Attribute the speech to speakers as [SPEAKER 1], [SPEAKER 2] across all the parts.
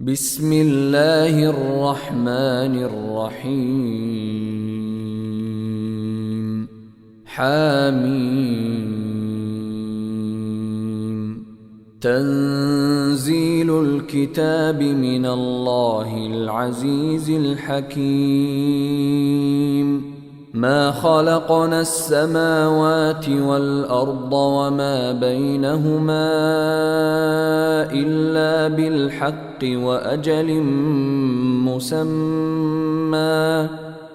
[SPEAKER 1] بسم الله الرحمن الرحيم حميم تنزيل الكتاب من الله العزيز الحكيم ما خلقنا السماوات والأرض وما بينهما إلا بالحق وأجل مسمى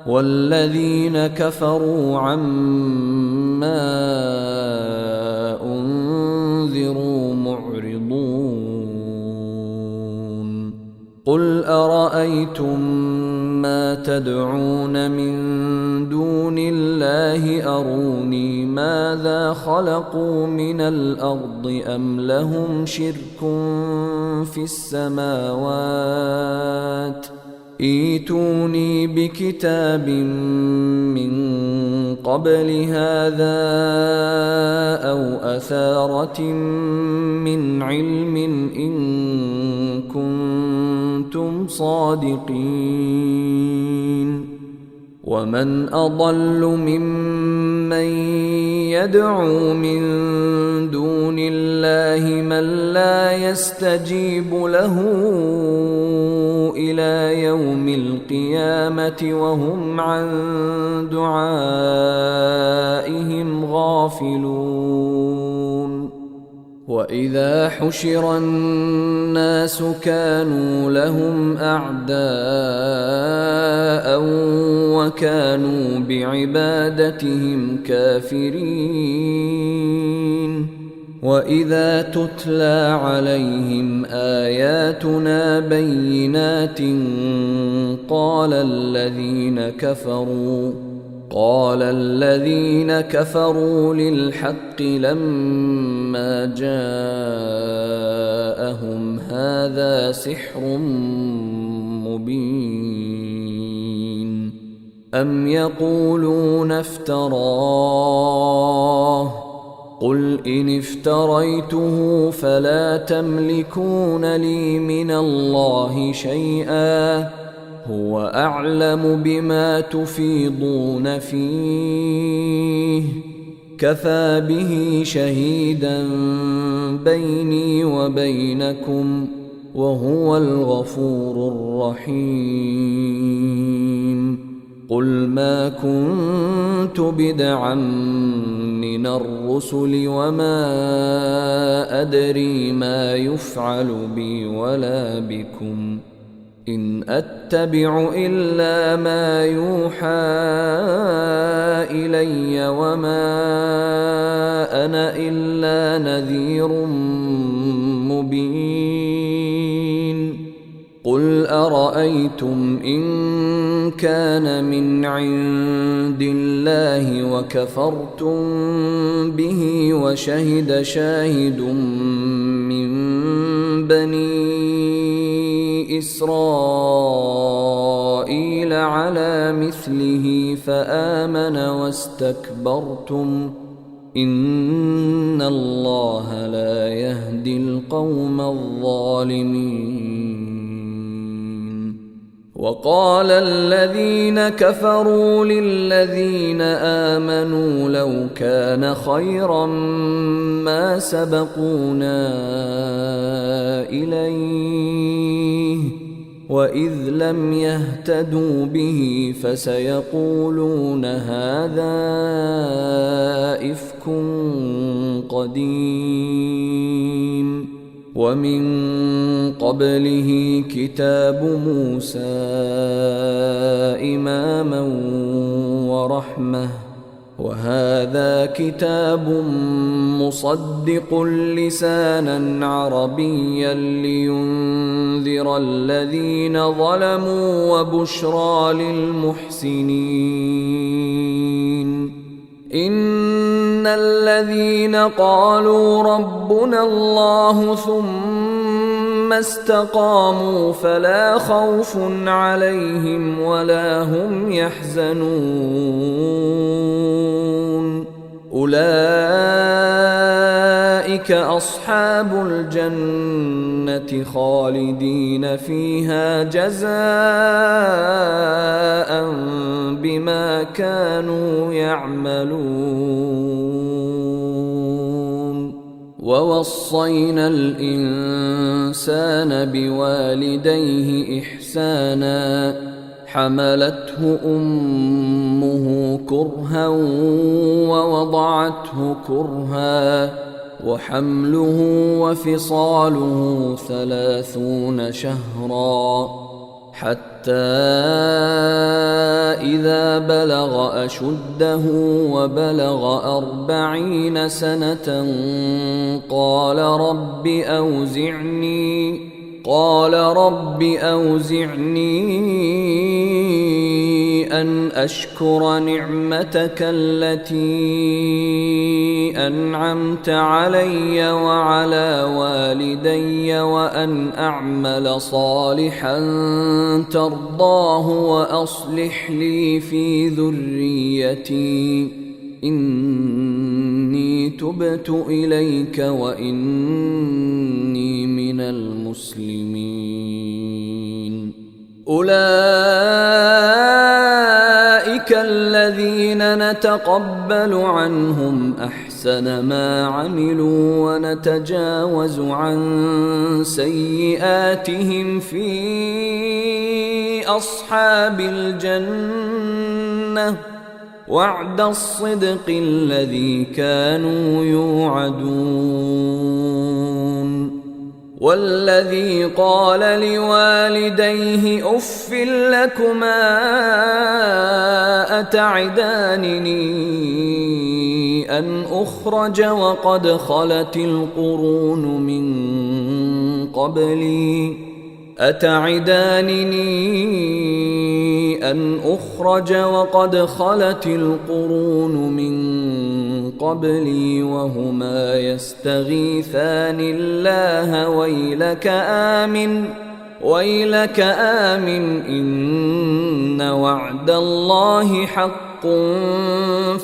[SPEAKER 1] والذين كفروا عما أنذروا معرضون قل أرأيتم ما تدعون من دون الله أروني ماذا خلقوا من الأرض أم لهم شرك في السماوات ائتوني بكتاب من قبل هذا أو أثارة من علم إن كنتم صادقين ومن أضل ممن يدعو من دون الله من لا يستجيب له إلى يوم القيامة وهم عن دعائهم غافلون وإذا حشر الناس كانوا لهم أعداء وكانوا بعبادتهم كافرين وإذا تتلى عليهم آياتنا بينات قال الذين كفروا للحق لما جاءهم هذا سحر مبين أم يقولون افتراه قل إن افتريته فلا تملكون لي من الله شيئا هو أعلم بما تفيضون فيه كفى به شهيدا بيني وبينكم وهو الغفور الرحيم قل ما كنت بدعا من الرسل وما أدري ما يفعل بي ولا بكم إن أتبع إلا ما يوحى إلي وما أنا إلا نذير مبين قل أرأيتم إن كان من عند الله وكفرتم به وشهد شاهد من بني إسرائيل على مثله فآمن واستكبرتم إن الله لا يهدي القوم الظالمين وقال الذين كفروا للذين آمنوا لو كان خيرا ما سبقونا إليه وإذ لم يهتدوا به فسيقولون هذا إفك قديم ومن قبله كتاب موسى إماما ورحمة وهذا كتاب مصدق لسانا عربيا لينذر الذين ظلموا وبشرى للمحسنين إن الذين قالوا ربنا الله ثم استقاموا فلا خوف عليهم ولا هم يحزنون أولئك أصحاب الجنة خالدين فيها جزاء بما كانوا يعملون. ووصينا الإنسان بوالديه إحسانا حملته أمه كرها ووضعته كرها وحمله وفصاله 30 شهرا حتى إذا بلغ أشده وبلغ 40 سنة قال رب أوزعني أن أشكر نعمتك التي أنعمت علي وعلى والدي وأن أعمل صالحا ترضاه وأصلح لي في ذريتي إني تبت إليك وإني من المسلمين. أولئك الذين نتقبل عنهم أحسن ما عملوا ونتجاوز عن سيئاتهم في أصحاب الجنة وعد الصدق الذي كانوا يوعدون. والذي قال لوالديه أف لكما أتعدانني أن أخرج وقد خلت القرون من قبلي وهما يستغيثان الله ويلك آمن إن وعد الله حق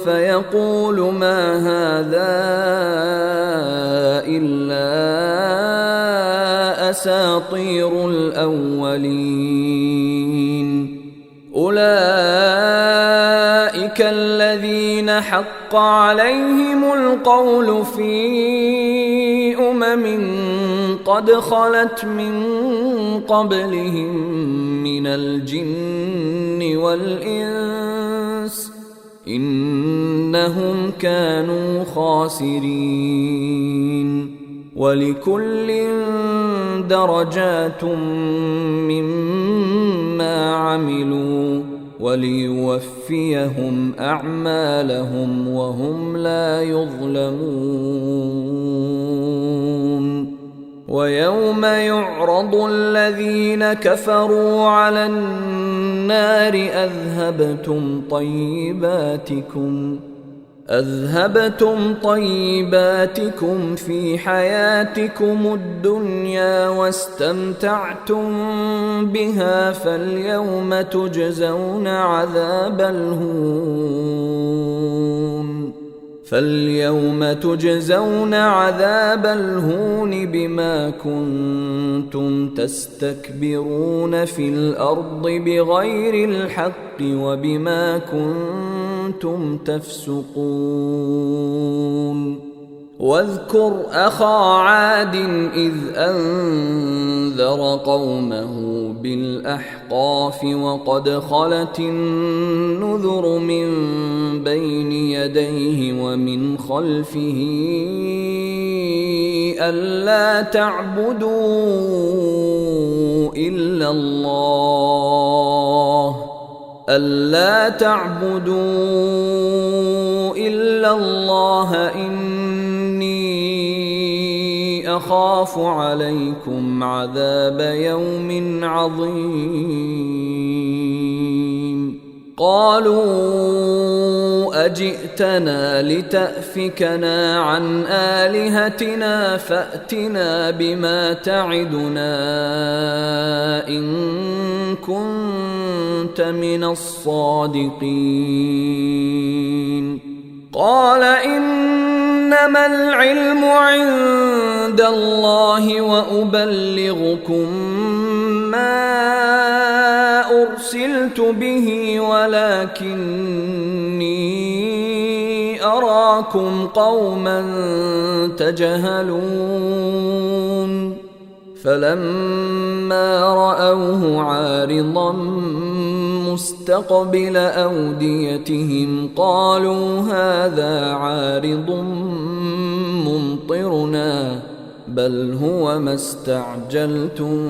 [SPEAKER 1] فيقول ما هذا إلا أساطير الأولين. أولئك الذين حق عليهم القول في قد خلت من قبلهم من الجن والإنس إنهم كانوا خاسرين. ولكل درجات مما عملوا وليوفيهم أعمالهم وهم لا يظلمون. ويوم يعرض الذين كفروا على النار أذهبتم طيباتكم في حياتكم الدنيا واستمتعتم بها فاليوم تجزون عذاب الهون بما كنتم تستكبرون في الأرض بغير الحق وبما كنتم تفسقون. واذكر أخا عاد إذ أنذر قومه بالأحقاف وقد خلت النذر من بين يديه ومن خلفه ألا تعبدوا إلا الله إني أخاف عليكم عذاب يوم عظيم. قالوا أجئتنا لتأفكنا عن آلهتنا فأتنا بما تعدنا إن كنت من الصادقين. قال إنما العلم عند الله وأبلغكم ما أرسلت به ولكني أراكم قوما تجهلون فلما رأوه عارضا مستقبل أوديتهم قالوا هذا عارض ممطرنا بل هو ما استعجلتم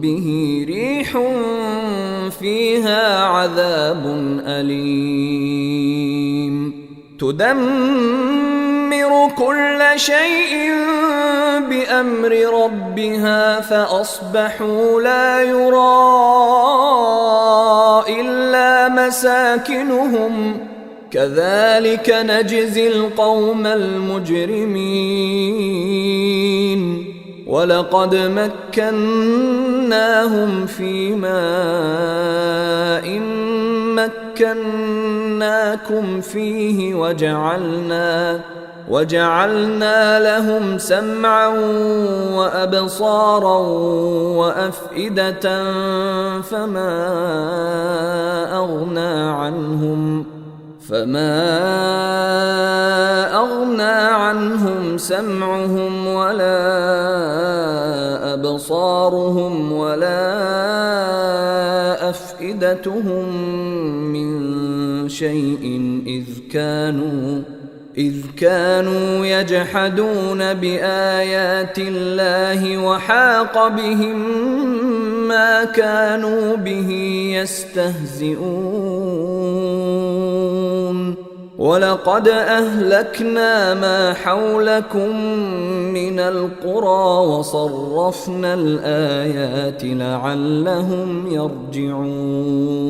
[SPEAKER 1] به ريح فيها عذاب أليم تدمر كل شيء بأمر ربها فأصبحوا لا يرى إلا مساكنهم كذلك نجزي القوم المجرمين ولقد مكناهم في ماء مكناكم فيه وجعلنا لهم سمعا وأبصارا وأفئدة فما أغنى عنهم سمعهم ولا أبصارهم ولا أفئدتهم من شيء إذ كانوا يجحدون بآيات الله وحاق بهم ما كانوا به يستهزئون ولقد أهلكنا ما حولكم من القرى وصرفنا الآيات لعلهم يرجعون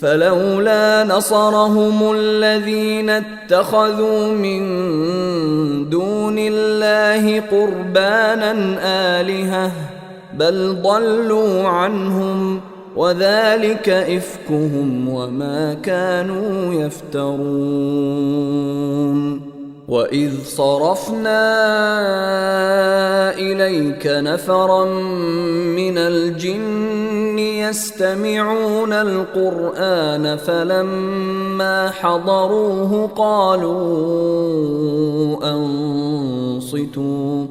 [SPEAKER 1] فلولا نصرهم الذين اتخذوا من دون الله قربانا آلهة بل ضلوا عنهم وذلك إفكهم وما كانوا يفترون وإذ صرفنا إليك نفرا من الجن يستمعون القرآن فلما حضروه قالوا أنصتوا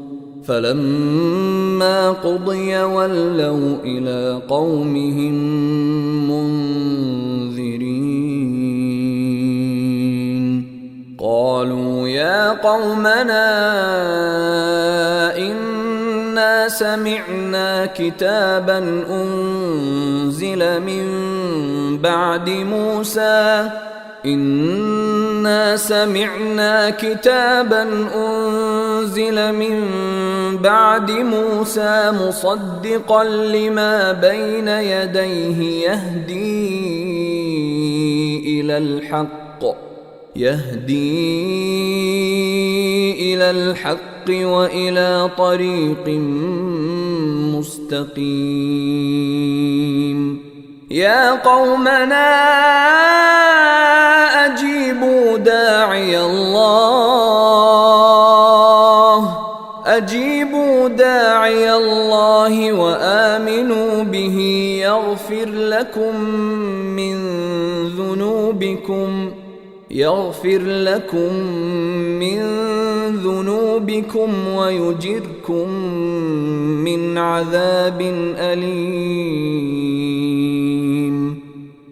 [SPEAKER 1] فلما قضي ولوا إلى قومهم منذرين قالوا يا قومنا إنا سمعنا كتابا أنزل من بعد موسى مصدقا لما بين يديه يهدي إلى الحق وإلى طريق مستقيم يا قومنا أجيبوا داعي الله وآمنوا به يغفر لكم من ذنوبكم ويجركم من عذاب أليم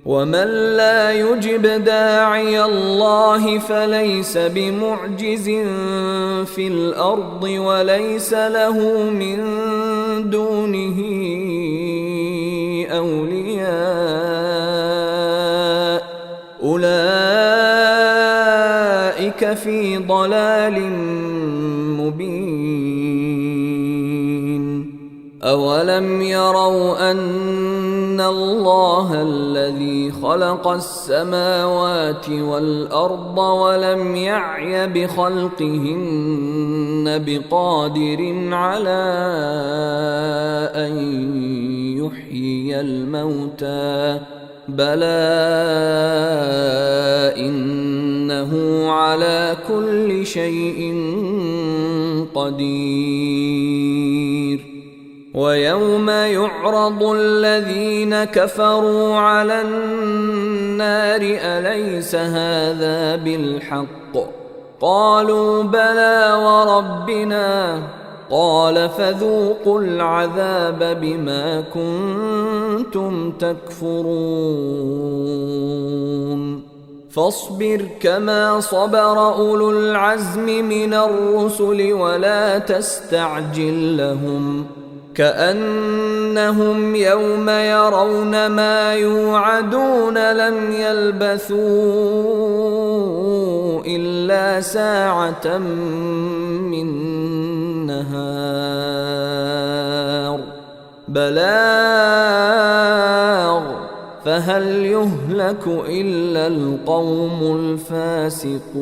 [SPEAKER 1] ومن لا يجب داعي الله فليس بمعجز في الأرض وليس له من دونه أولياء أولئك في ضلال مبين أولم يروا أن الله الذي خلق السماوات والأرض ولم يعي بخلقهن بقادر على أن يحيي الموتى بلى إنه على كل شيء قدير. ويوم يعرض الذين كفروا على النار أليس هذا بالحق؟ قالوا بلى وربنا. قال فذوقوا العذاب بما كنتم تكفرون. فاصبر كما صبر أولو العزم من الرسل ولا تستعجل لهم، كأنهم يوم يرون ما يوعدون لم يلبثوا إلا ساعة من نهار بلاغ فهل يهلك إلا القوم الفاسقون.